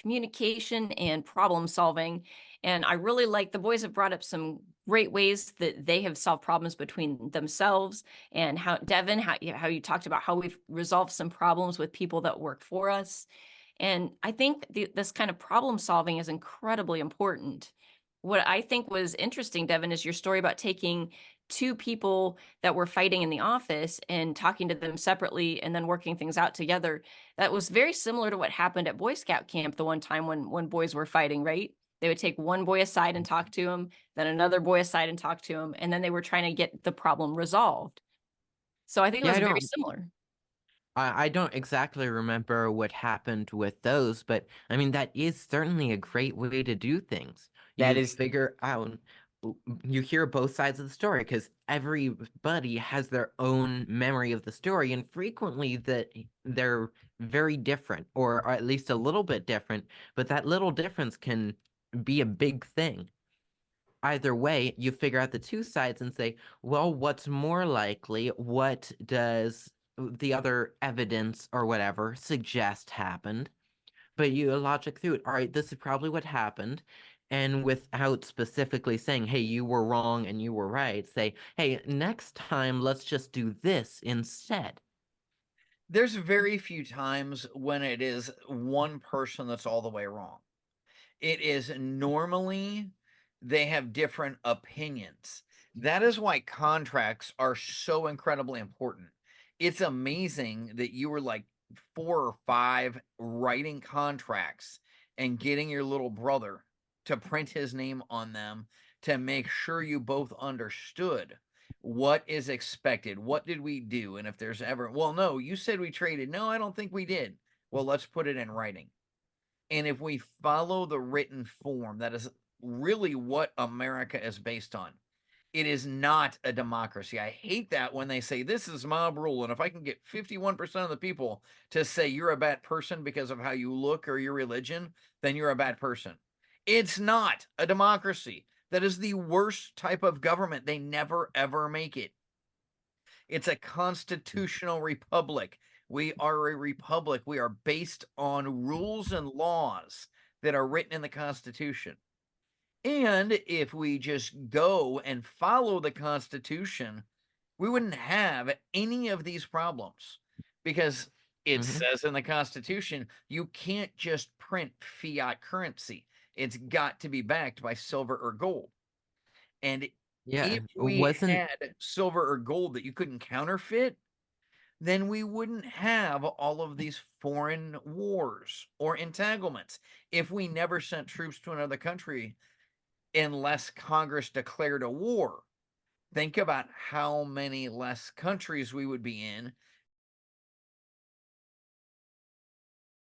communication and problem solving. And I really like the boys have brought up some great ways that they have solved problems between themselves. And how, Devin, how you talked about how we've resolved some problems with people that work for us. And I think this kind of problem solving is incredibly important. What I think was interesting, Devin, is your story about taking two people that were fighting in the office and talking to them separately and then working things out together. That was very similar to what happened at Boy Scout camp the one time when boys were fighting, right? They would take one boy aside and talk to him, then another boy aside and talk to him, and then they were trying to get the problem resolved. So I think it Yeah, was very similar. I don't exactly remember what happened with those, but I mean, that is certainly a great way to do things. That You is figure out, you hear both sides of the story because everybody has their own memory of the story, and frequently that they're very different, or at least a little bit different, but that little difference can be a big thing. Either way, you figure out the two sides and say, well, what's more likely? What does the other evidence or whatever suggest happened? But you logic through it. All right, this is probably what happened. And without specifically saying, hey, you were wrong and you were right, say, hey, next time, let's just do this instead. There's very few times when it is one person that's all the way wrong. It is normally they have different opinions. That is why contracts are so incredibly important. It's amazing that you were like 4 or 5 writing contracts and getting your little brother to print his name on them to make sure you both understood what is expected. What did we do? And if there's ever, well, no, you said we traded. No, I don't think we did. Well, let's put it in writing. And if we follow the written form, that is really what America is based on. It is not a democracy. I hate that when they say this is mob rule. And if I can get 51% of the people to say you're a bad person because of how you look or your religion, then you're a bad person. It's not a democracy. That is the worst type of government. They never, ever make it. It's a constitutional republic. We are a republic. We are based on rules and laws that are written in the Constitution. And if we just go and follow the Constitution, we wouldn't have any of these problems because it Hmm. says in the Constitution you can't just print fiat currency. It's got to be backed by silver or gold. And Yeah, if we wasn't had silver or gold that you couldn't counterfeit, then we wouldn't have all of these foreign wars or entanglements. If we never sent troops to another country unless Congress declared a war, think about how many less countries we would be in